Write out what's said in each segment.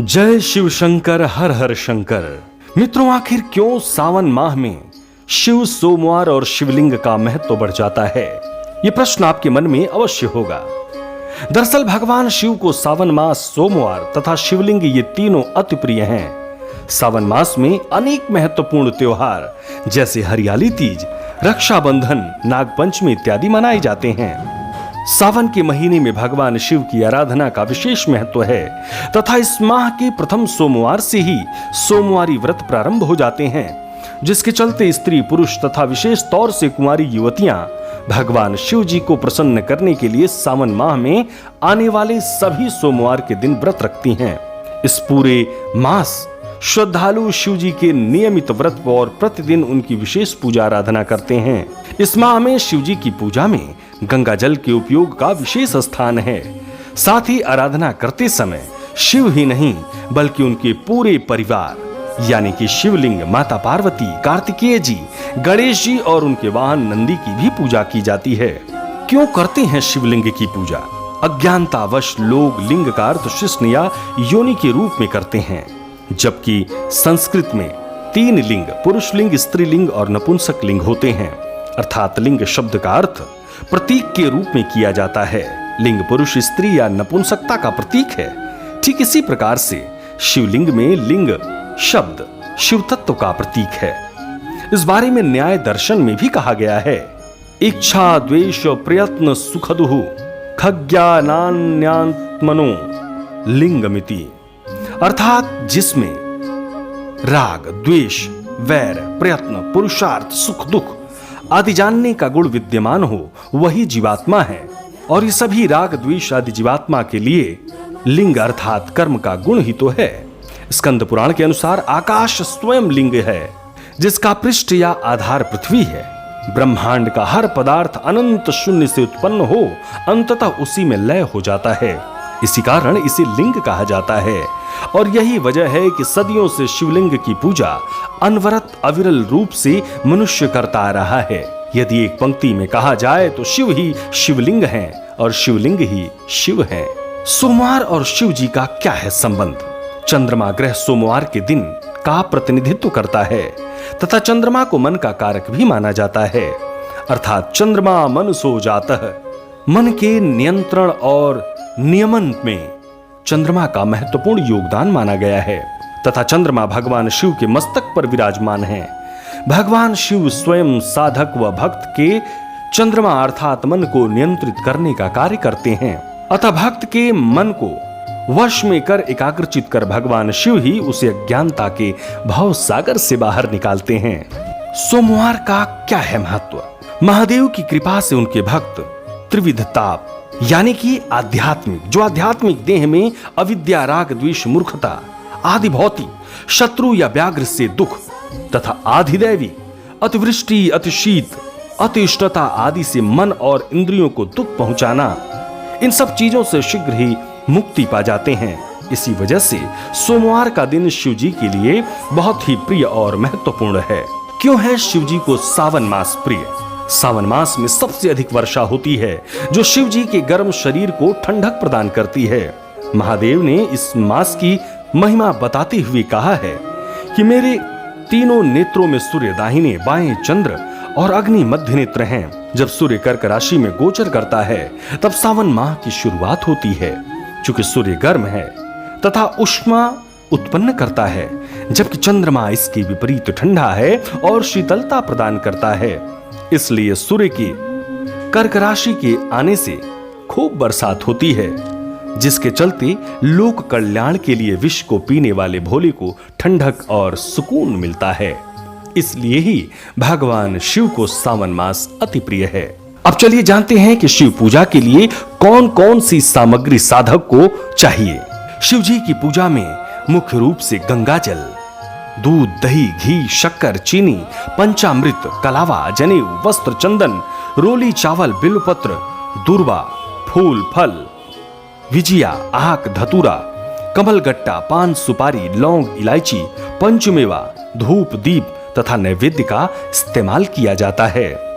जय शिव शंकर, हर हर शंकर। मित्रों, आखिर क्यों सावन माह में शिव सोमवार और शिवलिंग का महत्व बढ़ जाता है? यह प्रश्न आपके मन में अवश्य होगा। दरअसल भगवान शिव को सावन मास, सोमवार तथा शिवलिंग ये तीनों अति प्रिय हैं। सावन मास में अनेक महत्वपूर्ण त्योहार जैसे हरियाली तीज, रक्षाबंधन, नागपंचमी इत्यादि मनाए जाते हैं। सावन के महीने में भगवान शिव की आराधना का विशेष महत्व है तथा इस माह के प्रथम सोमवार से ही सोमवारी व्रत प्रारंभ हो जाते हैं, जिसके चलते स्त्री, पुरुष तथा विशेष तौर से कुंवारी युवतियां भगवान शिव जी को प्रसन्न करने के लिए सावन माह में आने वाले सभी सोमवार के दिन व्रत रखती हैं। इस पूरे मास श्रद्धालु शिव जी के नियमित व्रत और प्रतिदिन उनकी विशेष पूजा आराधना करते हैं। इस माह में शिव जी की पूजा में गंगा जल के उपयोग का विशेष स्थान है। साथ ही आराधना करते समय शिव ही नहीं बल्कि उनके पूरे परिवार यानी कि शिवलिंग, माता पार्वती, कार्तिकेय जी, गणेश जी और उनके वाहन नंदी की भी पूजा की जाती है। क्यों करते हैं शिवलिंग की पूजा? अज्ञानतावश लोग लिंग का अर्थ शिश्न या योनि के रूप में करते हैं, जबकि संस्कृत में 3 लिंग, पुरुष लिंग, स्त्रीलिंग और नपुंसक लिंग होते हैं। अर्थात लिंग शब्द का अर्थ प्रतीक के रूप में किया जाता है। लिंग पुरुष, स्त्री या नपुंसकता का प्रतीक है। ठीक इसी प्रकार से शिवलिंग में लिंग शब्द शिव तत्व का प्रतीक है। इस बारे में न्याय दर्शन में भी कहा गया है, इच्छा द्वेष प्रयत्न सुखदुः खज्ञानान्यात्मनो लिंगमिति। अर्थात जिसमें राग, द्वेष, वैर, प्रयत्न, पुरुषार्थ, सुख दुख आदि जानने का गुण विद्यमान हो वही जीवात्मा है। और ये सभी राग, द्वेष आदि जीवात्मा के लिए लिंग अर्थात कर्म का गुण ही तो है। स्कंद पुराण के अनुसार आकाश स्वयं लिंग है, जिसका पृष्ठ या आधार पृथ्वी है। ब्रह्मांड का हर पदार्थ अनंत शून्य से उत्पन्न हो अंततः उसी में लय हो जाता है। इसी कारण इसे लिंग कहा जाता है। और यही वजह है कि सदियों से शिवलिंग की पूजा अनवरत अविरल रूप से मनुष्य करता आ रहा है। यदि एक पंक्ति में कहा जाए तो शिव ही शिवलिंग हैं और शिवलिंग ही शिव हैं। सोमवार और शिव जी का क्या है संबंध? चंद्रमा ग्रह सोमवार के दिन का प्रतिनिधित्व करता है तथा चंद्रमा को मन का कारक भी माना जाता है। अर्थात चंद्रमा मनसो जातः, मन के नियंत्रण और नियमन में चंद्रमा का महत्वपूर्ण योगदान माना गया है तथा चंद्रमा भगवान शिव के मस्तक पर विराजमान है। भगवान शिव स्वयं साधक व भक्त के चंद्रमा अर्थात मन को नियंत्रित करने का कार्य करते हैं। अतः भक्त के मन को वश में कर एकाग्रचित कर भगवान शिव ही उसे अज्ञानता के भव सागर से बाहर निकालते हैं। सोमवार का क्या है महत्व? महादेव की कृपा से उनके भक्त त्रिविध ताप यानी कि आध्यात्मिक देह में अविद्या, राग, द्वेष, मूर्खता आदि भौतिक शत्रु या व्याघ्र से दुख तथा आधिदैवी अतिवृष्टि, अतिशीत, अतिष्टता आदि से मन और इंद्रियों को दुख पहुंचाना, इन सब चीजों से शीघ्र ही मुक्ति पा जाते हैं। इसी वजह से सोमवार का दिन शिव जी के लिए बहुत ही प्रिय और महत्वपूर्ण है। क्यों है शिव जी को सावन मास प्रिय? सावन मास में सबसे अधिक वर्षा होती है, जो शिव जी के गर्म शरीर को ठंडक प्रदान करती है। महादेव ने इस मास की महिमा बताते हुए कहा है कि मेरे तीनों नेत्रों में सूर्य दाहिने बाएं चंद्र और अग्नि मध्य नेत्र हैं। जब सूर्य कर्क राशि में गोचर करता है तब सावन माह की शुरुआत होती है। चूंकि सूर्य गर्म है तथा उष्मा उत्पन्न करता है, जबकि चंद्रमा इसके विपरीत ठंडा है और शीतलता प्रदान करता है। इसलिए सूर्य की कर्क राशि के आने से खूब बरसात होती है, जिसके चलते लोक कल्याण के लिए विष को पीने वाले भोले को ठंडक और सुकून मिलता है। इसलिए ही भगवान शिव को सावन मास अति प्रिय है। अब चलिए जानते हैं कि शिव पूजा के लिए कौन कौन सी सामग्री साधक को चाहिए। शिव जी की पूजा में मुख्य रूप से गंगा जल, दूध, दही, घी, शक्कर, चीनी, पंचामृत, कलावा, जनेऊ, वस्त्र, चंदन, रोली, चावल, बिल्वपत्र, दूर्वा, फूल, फल, विजिया, आक, धतूरा, कमलगट्टा, पान, सुपारी, लौंग, इलायची, पंचमेवा, धूप, दीप तथा नैवेद्य का इस्तेमाल किया जाता है।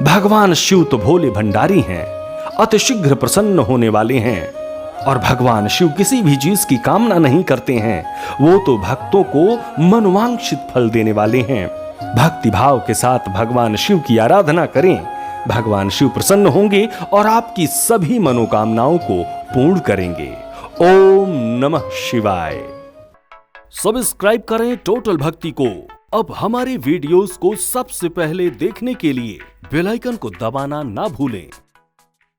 भगवान शिव तो भोले भंडारी हैं, अतिशीघ्र प्रसन्न होने वाले हैं। और भगवान शिव किसी भी चीज की कामना नहीं करते हैं, वो तो भक्तों को मनोवांछित फल देने वाले हैं। भक्ति भाव के साथ भगवान शिव की आराधना करें, भगवान शिव प्रसन्न होंगे और आपकी सभी मनोकामनाओं को पूर्ण करेंगे। ओम नमः शिवाय। सब्सक्राइब करें टोटल भक्ति को। अब हमारे वीडियोस को सबसे पहले देखने के लिए बेल आइकन को दबाना ना भूलें।